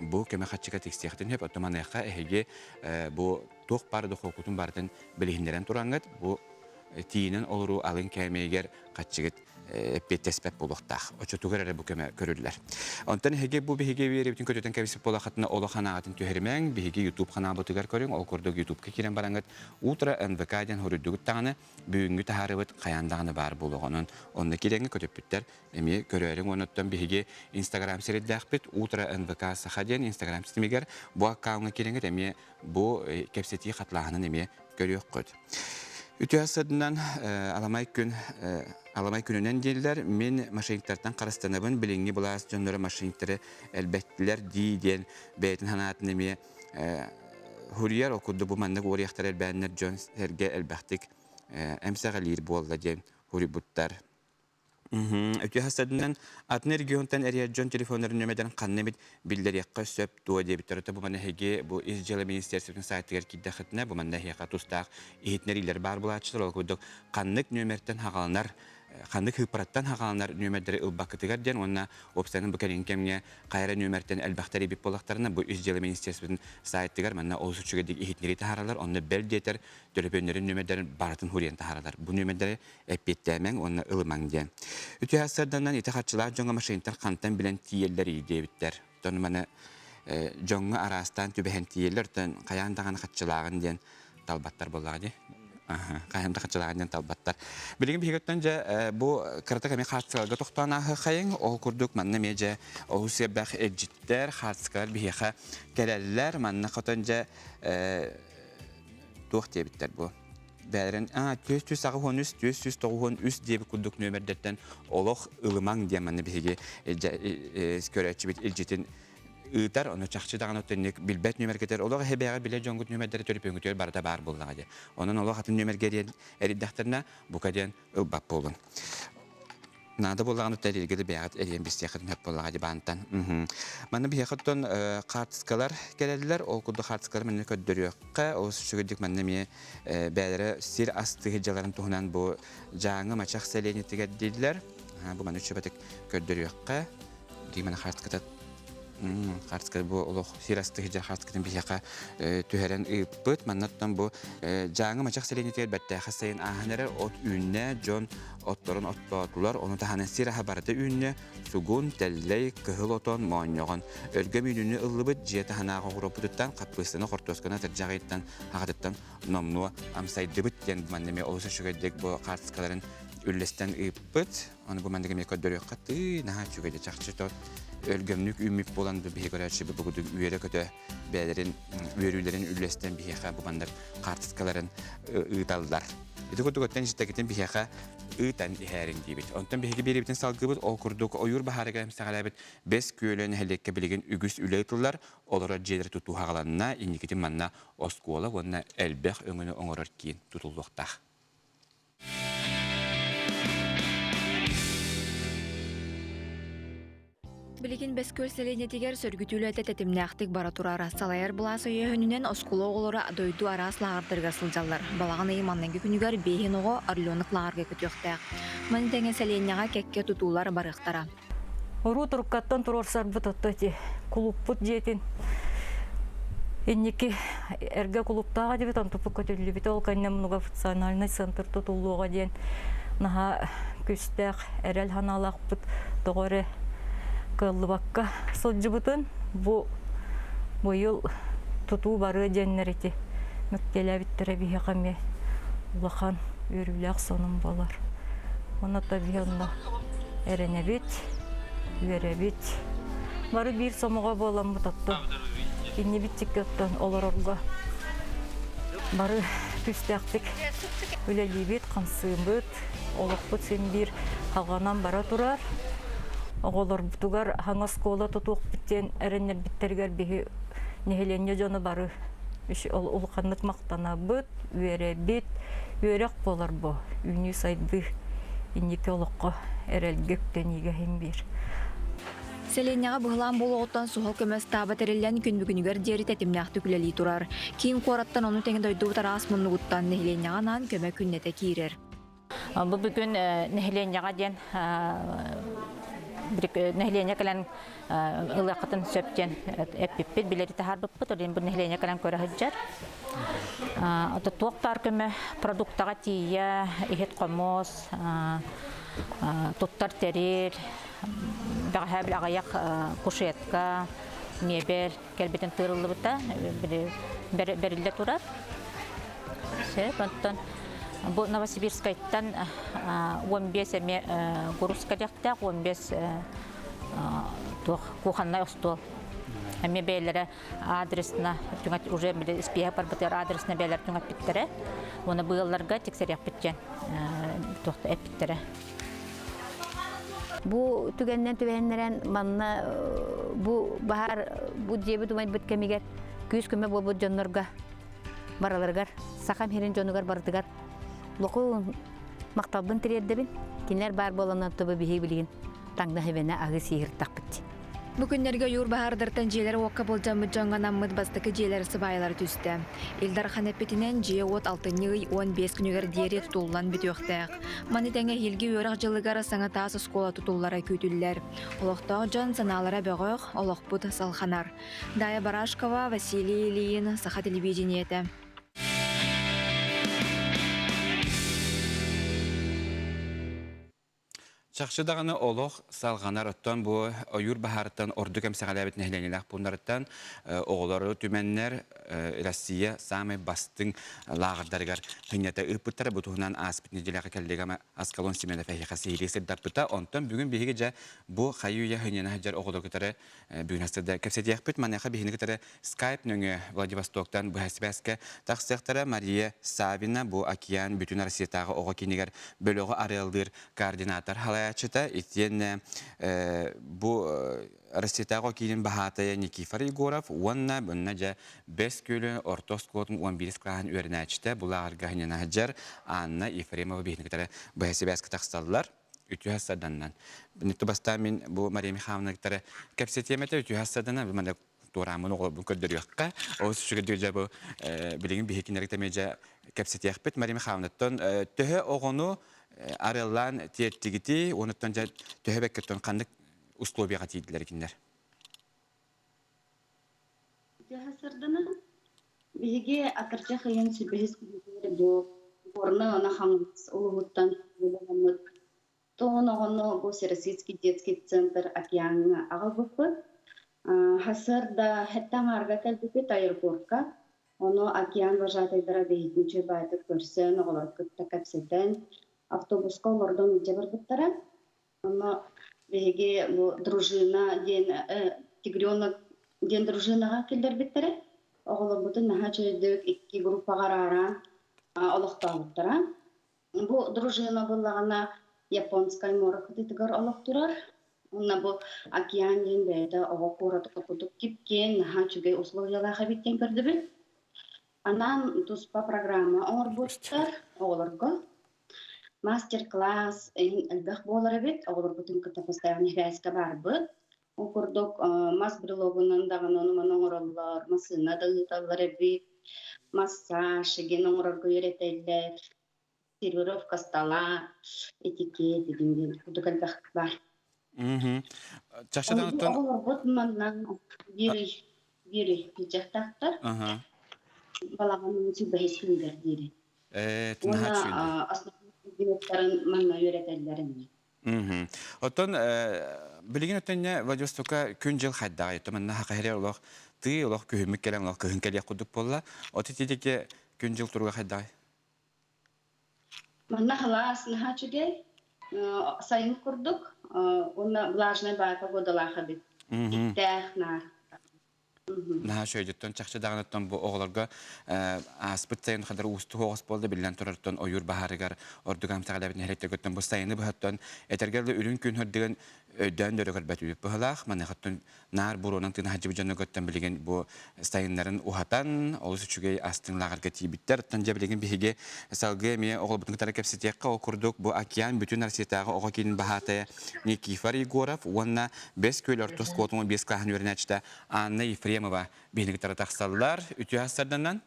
bu köme harçıga tekstiyaktın hep otomanayqa ehege bu tuğ bardı hokutun bardın bilihinleren turangat bu tiyinin oluru alın kelmeyger kaççıgıt tespet buluqtaq. Oço tuğar bu köme körürler. Ondan hege bu bihege bir bütün kötüden kebisip bolaqatına ola xanaatın tühermen bihege YouTube xanaa botugar körün ol kurduk YouTube'ka kiren barangat ultra NVK'den horuddugut tağını büyüngü taharıbıt qayandağını bar buluğunun. Onda kirenge kötüpütter emi körüerin onuttan bihege Instagram seriddaqbit ultra NVK saxaden Instagram sistemiger bu akkağına kirenge emi bu kepseti xatlağının emi görüyor köt. Ütühasadından alamay gününden değiller. Min maşinliklerden karıstanabın bilingi bulas canları maşinlikleri elbettiler diyen beytin hanatın emi huriyar okudu bu mandak oriyaktar elbenler John Serge elbettik emsağalir bu olla diyen huributtar. Ütühasadından atın regiondan eriyacın telefonların nömeden kannemit bildir yakka söp dua diye bitir. Bu manna hege bu İzcala Ministersiyonun saytigar kiddakıtına bu manna hege tustaq ihitneriler bar bulatçılar okuduk. Kanlık nömerden haqalanlar kandık hıprattan haqalanlar nömerleri ılbakıtıgar diyen onna opsanın bu kerin kemge qayra nömerden elbaxtari bip bolaqtarına bu İzcala Ministersiyonun saytigar manna olsuçugadik ihitneri taharalar onna bel deter dölöpönlerin nömerlerin baratın huriyen taharalar. Bu nömerleri epettemen onna ılman diyen. Ütü hasardan itahatçılar jonga maşintar kantan bilen tiyelleri debitler. Tonmana jonga arastan tübehen tiyeller tan qayandağan hatçılağın diyen talbattar bolladı. Qayanda hatçılağın diyen talbattar. Bilgin bihigötönce bu kırata kemi harçılarga toxtana xayın o kurduk manna mece o sebaq ejitler harçılar bihiqa geleller manna qatönce tuğ debitler bu. Bären tüs sağı honus tüs toğun üst diye bir kurduk nömerdetten oloq ılıman diye manna bihigi köreçi bit ilcitin ıtar onu çaqçıdağın ötönnek bilbet nömer keter oloq hebeğe bile jongut nömerleri törüp öngütür barda bar bolladı. Onun oloq atın nömer geriyen eriddaxtarına bu kadar ılbap bolun. Nada bollağını da ilgili beyat eriyen biz yakın hep bollağı bantan. Bana bir yakıttan kartskalar geldiler. O kudu kartskalar beni köddürüyor. O şugidik bana mi belere sir astı hicalerin tuhunan bu canı maçak seleniyeti geldiler. Bu bana şubatık köddürüyor. Diyemene kartskata kartskata bu oluq sir astı hical kartskatın bir yaka tüheren ıpıt. Manattan bu canı maçak seleniyeti elbette xasayın ahanerer ot ünne John otların otlar onu da hanen siraha barda ünne sugun telley kıhıl oton moğonyoğun örgüm ününü ıllıbıt jiyete hanağa uğrapıdıttan kapısını kortoskana tercağıyttan haqadıttan nomnu amsaydıbıt diyen bu mandemi olsa şügeddek bu kartskaların üllesten ıpıt onu bu mandemi köddörüyor katı naha şügedde çaqçıtot örgümlük ümmip bolan bir hegorarçı bir bugudu üyere kötü beylerin üyerülerin üllesten bir heqa bu mandar kartskaların ıdallar. Edikudugotten işteketin bir heqa ıtan iherin dibit. Ondan bihegi biri bitin salgıbıt okurduk oyur bahara gelem sağalabit bes köylerini hellekke bilgin ügüs üleytullar olara jeleri tutu haqalanna indiketin manna oskola onna elbek öngünü oңoror kiin tutulduqtaq. Билигин бескөл селенетигер сөргүтүүлөтө тетимнээхтик бара турара салайар буласы өйөнүнен оскуло оголора дойду арас лагардырга сылжаллар. Балаган ыйманнанги күнүгөр бейин ого орлёнук лагарга көтөктөк. Мани теңе селенняга кекке тутуулар барыктара. Ору туруккаттан турорсар бутотти клубпут жетин. Инники эрге клубтага дебит антупук көтөлү бит ол каннамнуга функциональный центр тутулууга ден наха күстөк эрел ханалакпыт тогоре кыллыбакка сылжыбытын бу быйыл тутуу бары деннерити мөктелебиттере бихакаме улахан өрүлөк сонун болар. Оната биханна эренебит, үйеребит. Бары бир сомого болам бутатты. Инни биттиккеттен олорорга. Бары түстәктик үлелибит, кансыйбыт, олокпут сен бир халганан бара турар. Оголор бутугар хаңас кола тутук биттен эреннер биттергер бихи нехеленне жону бары Ол улқаннык мақтана бұд, өре бет, өрек болар бұ. Үні сайды инеке олыққа әрелгектен еге хем бер. Селенняға бұғылан болу оттан суғыл көмес таба тәрелен күн бүгінігер дері тәтімнәқті күләлі тұрар. Кейін қораттан оны тәңі дойды бұтар асмынны ұттан нәхіленняға нан көмі күннеті кейрер. Бұл бүгін нәхіленняға ден нәхілене кәлін ұлақытын сөптен әппеппет білері тәхар бұппыт, олен бұл нәхілене кәлін көрі ғыджар. Туақтар көмі продуктаға тия, ехет қомос, тұттар тәрел, бәғә біл ағаяқ кушетка, мебел, кәлбетін тырылы бұта, бәрілі тұрар. Бұл Новосибирскайттан 15 әме Гурускалияқтақ, 15 куханнай ұстол. Әме бәйлері адресына, уже спея бар бұтыр адресына бәйлер түңат біттірі. Оны бұйылларға тексерек біткен тоқты әп біттірі. Бу түгеннен түбәннәрен манна бу бахар бу дебе думай бит кемигер күз көмө бу жоннорга бараларгар сакам херин жонугар бардыгар локу мактабын тиреддебин кинер бар болонан тобы бихи билген таңда хебене агы сихир такпыт. Бүкүннерге юр бахардыртан жээлер уакка болжамы жаңганаммыт бастыкы жээлер сыбайлар түсті. Илдар ханеппетинен жие от 6-й 15 күнігер дери тутуллан бүтөқтәк. Маны тәңе хилги өрак жылыгар саңа тасы скола тутуллара күтүлләр. Олоқтау жан саналара бөгөк, олоқпут салханар. Дая Барашкова, Василий Ильин, Саха телевидениеті. Чақшыдағаны олық салғанар оттан бұл ойыр бахарыттан орды кәмсіғалабет нәхленелік бұндарыттан оғылары түменнер Россия самай бастың лағырдарығар ғынята ұппыттары бұтығынан аспыт неделяғы кәлдегі Аскалон Семенов әйіға сейлесір даппыта. Онтан бүгін бейгі жа бұл қайуя ғынена ғаджар оғылы күтары бүгін астырда кәпсеті яқпыт манайқа бейіні күтары Skype нөңі Владивостоктан бұл әсібәскі тақсықтары Мария Савина бұл океан бүтін Россиятағы оғы кенегер бөлігі арелдыр координатор Ачыта, итен бу Россиятағы кейін бахатая Никифор Егоров, онна бұнна жа 5 көлі ортос клотын 11 клағын өріне ачыта, бұлағыр ғайнена ғаджар Анна Ефремова бейініктері бұхәсі бәскі тақсталылар, үті хасаданнан. Нүтті баста мен бұл Мария Михайловнагдары кәпсетеметі үті хасаданнан, бұл турамын оғыл бұл көддір еққа, осы шүгірді жа бұл білігін бейхекінерік тәмей жа кәпсетеқпет Мария Михайловнаттан түхі оғыну арылан тиеттігіті, оныттан жа төһебәккеттен қандық условияға тейділер екендер. Төһәсірдіні бейге атырча қиын сүбәйіз күдері бұл орны ана қаңыз ұлығыттан болығымыд. Тоғын оғыны бұл Серосийский детский центр океанына ағыл бұқпы. Хасырда хәттан арға кәлбіпет аэропортқа. Оны океан вожатайдыра бейгінші байды көрсен, оғылар күтті кәпсетен. Автобусқа олардан үте бар бұттара. Ама беге дружина ден тигренок ден дружинаға келдер біттері. Оғылар бұтын наға чөйдік 2 группаға раран олықта бұттара. Бұл дружина болағына японскай моры құдетігар олық тұрар. Онна бұл океан ден бәйді оға қораты құдық кепкен, наға чөйге условиялаға біткен көрді біл. Анан туспа программа оңыр бұттар оғыларға. Мастер-класс әлбәқ болар бит, оғылар бұтын күтті постоянный хәйскі бар бұд. Оқырдық мас брилогынан дағын оныман оңыралар, масына дағыталар бит, массаж, ген оңырарға үйретелер, сервировка стола, этикет, дегенде бұдық әлбәқ бар. Оғылар бұтынманнан бері жақтақтар, балағанның сүбәйіз күндер дері. Директорын манна үйретелерін. Оттан, білген өттенне Владивостокка күн жыл қайдағы етті. Манна хақайрия олақ, ты олақ күйімік келен олақ күйін келек құдық болла. Оты тедеке күн жыл тұруға қайдағы? Манна халас наха чуге сайын құрдық. Онна влажный бай погодалаға бит. Иттәқ нар. Наха шөйдеттен чақшы дағынаттан бұл оғыларға аспыт сайын қадар ұсты хоғыс болды білден тұрарттан ойыр бағарығар ордығам сағалабетін әреттер көттен бұл сайыны бұғаттан әтергерлі үрін күн хүрдіген ödden dörökör bətüyüp bıhılaq, manı xattun nar buronun tığın hacı bıcanı götten bilgen bu stayınların uhatan, olus üçüge astın lağır getiyi bitter, tanja bilgen bihige salgı emiye oğul butun kıtara kepsitiyakka okurduk, bu akyan bütün arsiyatağı oğa kelin bahataya Nikifar Igorov, onna 5 köylör tuz kotumu 5 kahın öğrençte Anna Yefremova bihini kıtara taqsallar, ütü hasardanan.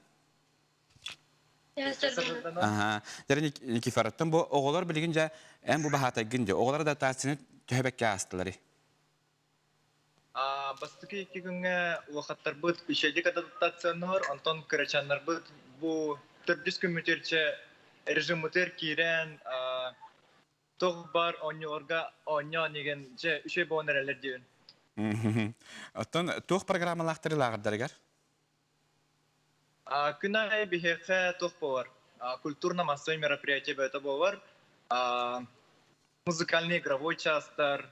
Aha, dere Nikifarattan bu oğullar bilgince en bu bahata ginde, oğullar da tasını töhbekke astıları. Бастыки iki günge vakatlar bud işedi adaptasyonlar Anton Kırçanlar bud bu tördüs kümüterçe rejim muter kiren toğbar onyorga onya nigence işe bonereler diyor. Atton tuğ programmalartırı lağırdarıgar. Күнай бихеxe тоқ повар. Культурно-массовые мероприятия это повар. Музыкальный игровой частар,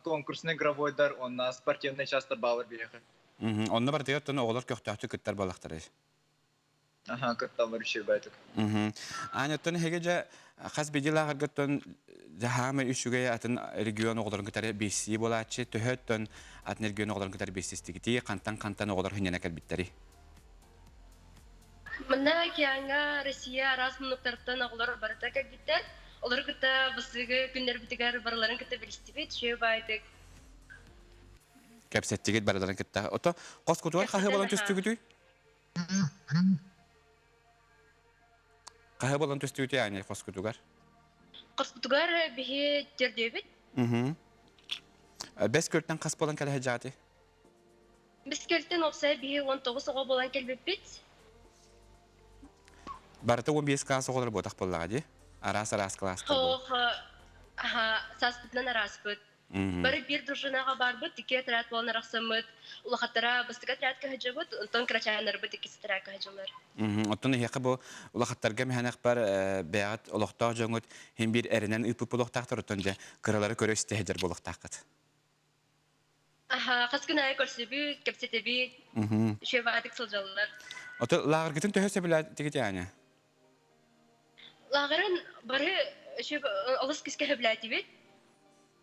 конкурсный игровой дар, он спортивный частар бавар бихеxe. Онны бар дегет тон оğullar köktahты kütter balaqtırı. Aha, kötü var şey baytık. Anetton hegece xas bedi lağırgıtton Jahame üçüge atın region oğulların küteri besi bolaçı töhöttön atın region oğulların küteri besistigiti kantan oğullar hünyene kelbitteri. Мына кияңа Россия раз минуттардан оғлар барыта кәгдеттер. Олар күтті бысығы күннер бітігер барыларын күтті білістібет, шөй байдық. Кәпсеттігет барыларын күтті. Ото, қос күтуар қағы болан төстігіті? Қағы болан төстігіті яғни қос күтуар? Қос күтугар бігі тердебет. Бәс көрттен қас болан кәлі жаты? Біз көлттен опсай бігі 19 оға болан келбеппет. Барыта 15 класс оғылар ботақ болаға де? Арас класстар бол. Саспытнан араспыт. Бары бір дружынаға барбыт, ике отряд болан арақсамыт. Улақаттара бастыға отряд кәхіджі бұд, онтон крачайнар бұд, икесі отряд кәхіджілер. Оттон еқі бұл улақаттарға мәханақ бар бәғат олықтақ жоңыт, хем бір әрінен үпіп олықтақтыр, оттон жа қыралары көрі істейдер болықтаққыт. Қас күнайы көрсебі, кәпсетебі, шөйбадық сылжалылар. Отто лағыргытын төхөсі білі тегеті әне? Лағырын бары олыс кіске хөбләті бет.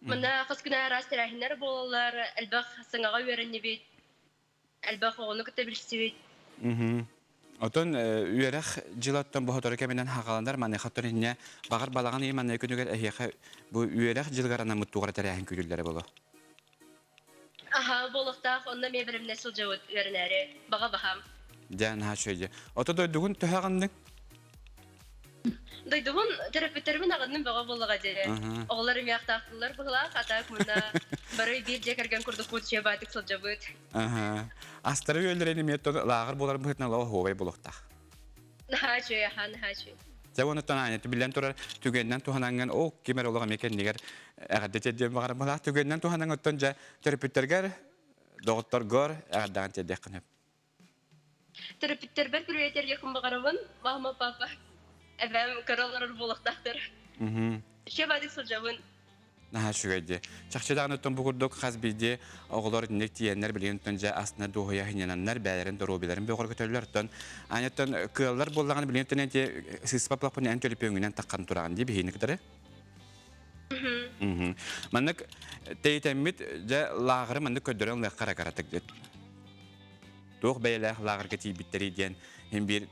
Мұна қыз күнә арас тәрәхінер болалар, әлбәқ сыңаға өрінне бет. Әлбәқ оғыны күтті білісі бет. Отон үйерек жылаттан бұхыторы кәменен хағаландар, маны қаттыр ене бағыр балаған еманны күнігер әйеқі бұл үйерек жылғарана мұттуғыра тәрәхін күлілдері болу. Болықтақ, онна мебірімне сылжауыт өрінәрі, баға-бағам. Дән ха шөйде. Ото дойдығын төхағандың? Дойдығын терапевтермен ағынның баға болыға де. Оғыларым яқтақтылар бұғылақ, атақ мұна бары бір жекерген күрдік бұд шебі айтық сылжа бұд. Астары өлдірені меттон лағыр болар бұғытна лау ховай болықтақ. Наха шөй, наха шөй. Зәуін ұттан айнеті білен тұрар түгеннен туғананған о кемер олыға мекен негер әғадет еден бағарым болақ. Түгеннен туғанан ұттан жа терапевтергер, доғыттар гор әғаддаған тедек қынып. Терапевтер бір күрветер екін бағарымын, мама, папа. Әбәм көраларыр болықтақтыр. Шеп адық сылжауын. Наха шүгәйде. Чақчыдағын ұттан бұғырдық қаз бейде оғылар нек тиенлер білген ұттан жа астына доғыя хинянанлар бәлерін, дұробелерін бөғыр көтөлілер ұттан. Айнеттан кылалар болағаны білген ұттан әнте сыспаплақпын ән төліп өңінен таққан тұраған дей бейіні күтірі? Маннық тәйтәммет жа лағыры маннық көддірін қара-қаратық дед. Тоқ бәйләқ лағырға тейбіттері ден hem bir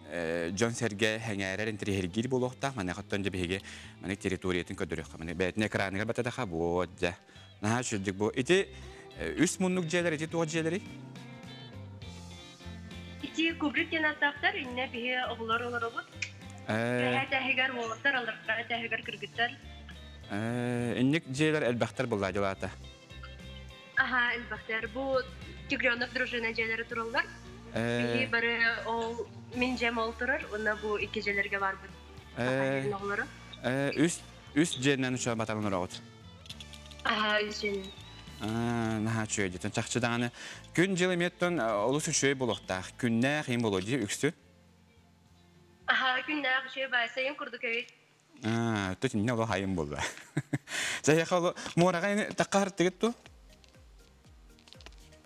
John Serge hengärer enteri hergir bolokta mane hattan je bege mane territoriyetin ködürük mane betne ekranıga batada ha bu ja na şujuk bu iti üst munluk jeleri iti to jeleri iti kubrikken ataktar inne bihe oğullar olurubut hata heger boloktar alır hata heger kırgıttar innek jeler elbahtar bolla jalata aha elbahtar bu Tigrionov дружина jeleri turullar bihi bari o min jem olturur ona bu iki jelerge var bu oğulları üst jenden şu batalan roğut aha üst jen naha çöydü çaqçıdağını gün jılı metton olusu şöy bolokta günne hem bolo diye üksü aha günne şöy baysayn kurduk evet tutun ne ola hayım boldu Zaya xalı moraga taqar tigittu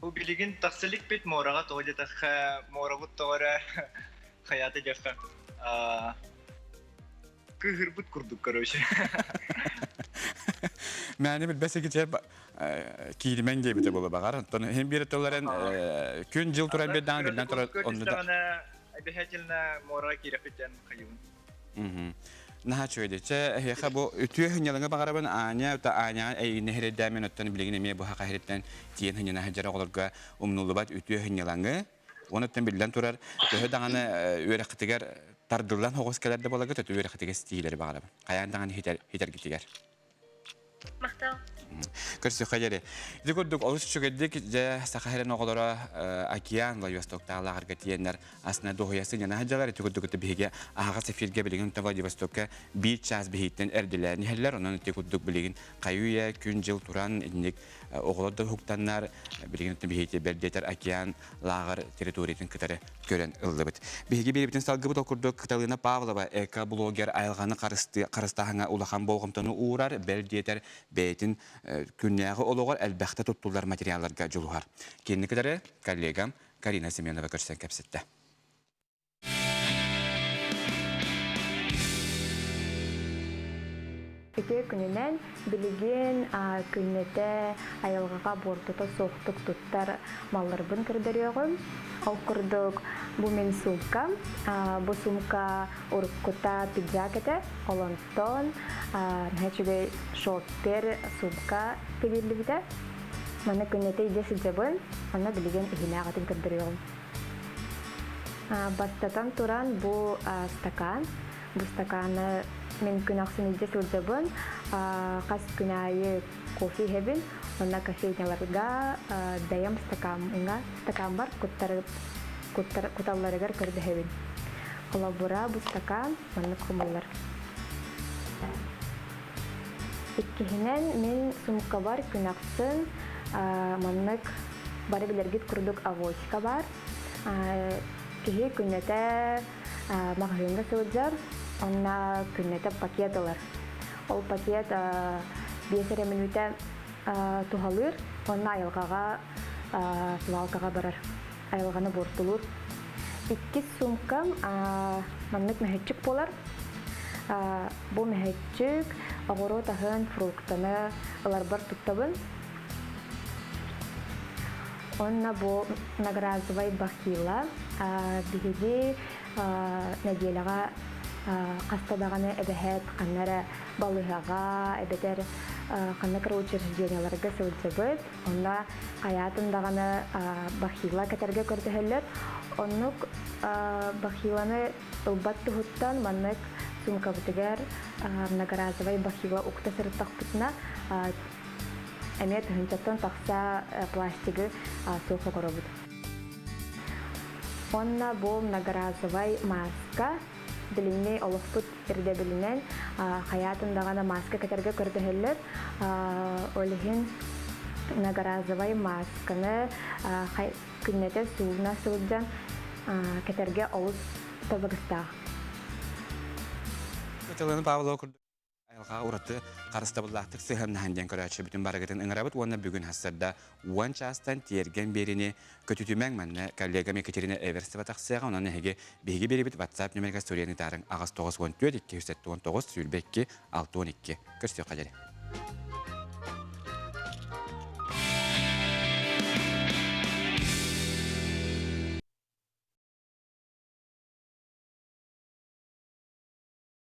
Bu bilgin taksilik bit moraga toğca taxa moragut toğra hayatı jaqa. Kıhırbut kurduk короче. Мәне бил бәсеге жеп кийлмен дейбите болу бағар. Hem bir tolaren күн жыл турар бердан билен турар онда да. Обязательно мора кирепетен кайын. Наха чөйдече хеха бу үтүе хынялыңа багарабын аня та аня эй нехре дәмен оттан билеген эме бу хака хереттен тиен хыняна хаҗара оларга умнулубат үтүе хынялаңы онуттан билен турар төһө даганы өрәктегер тардылдан хогос келерде болагы төтө өрәктеге стилери багарабын каян даганы хитер гитигер Мактал. Көрсө хәҗәре. Дигөрдүк олус чөгеддик же Сахарин оголора океан Владивостоктагыларга тиеннер асна дохуясы яна хаҗалар дигөрдүк биге ага сефирге билеген Владивостокка бир час бихиттен эрдилер. Нихәлләр онун дигөрдүк билеген каюя күн жыл туран инник оголорда хуктаннар билеген бихитте бердетер океан лагыр территориятын кытары көрен ылдыбыт. Биге бирибитен салгыбыт окурдук Каталина Павлова эко-блогер айылганы карыстахаңа улахан болгомтону уурар бердетер бейтин күннәгы олоғар әлбәхтә тоттулар материалларга жолуғар. Кенникеләре коллегам Карина Семенова көрсән кәпсетті. Эке күнінен білеген күннете айылғаға бортыта соқтық тұттар малларбын кірдіріғым. Ал күрдік бұл мен сумка. Бұл сумка ұрыққыта пиджак еті, олантон, нәчіге шорттер сумка кеберлі біді. Маны күннете идесі жабын, аны білеген үйіне ағатын кірдіріғым. Бастатан туран бұл стакан. Бұл стаканы мен күн ақсын идес өлжабын, қас күн айы кофе хебін, онна кофейняларға дайым стакан бар, куталларығар көрді хебін. Ола бұра бұл стакан, манны құмылар. Иккехінен мен сумка бар күн ақсын, маннық бары білергет күрдік авоська бар. Кехе күннеті мағжынға сылджар, онна күннеті пакет алар. Ол пакет 5 минута тухалыр, онна айылғаға свалкаға барар. Айылғаны бортылыр. 2 сумкам маннық мәхетчік болар. Бұл мәхетчік ағыру тағын фруктаны алар бар тұттабын. Онна бұл награзывай бахила. Бігеде неделяға қастадағаны әбәхет қаннары балығаға, әбәтер қанны кірі учрежденияларға сөлсебіт. Онна қаятындағаны бахила кәтерге көрдіхелер. Оннық бахиланы ұлбат тұхыттан маннық сумка бұтығар награзывай бахила ұқта сырыттақ бұтына әмет хүнчаттан тақса пластигі соқы қорабыд. Онна бұл награзывай маска біліне олықпытірде білінен қаятындағана маска кәтерге көрдіхелер. Олығын награзывай масканы күннеті суына сылджан кәтерге олыс табығыстақ. Каталина Павлова күрді. Айылға ұраты қарыстабыллақтық сыхамны ханден көрәтші бүтін барығытын ұңырабыт, оны бүгін хастарда 10 частан терген беріне көтүтүмәң мәнне коллегам Екатерина Эверсова тақсыға, онаны әге бейге беребіт WhatsApp нөмерге сөрияны тарын ағыз 914-219 Сүлбекке 612. Көрсеу қадері.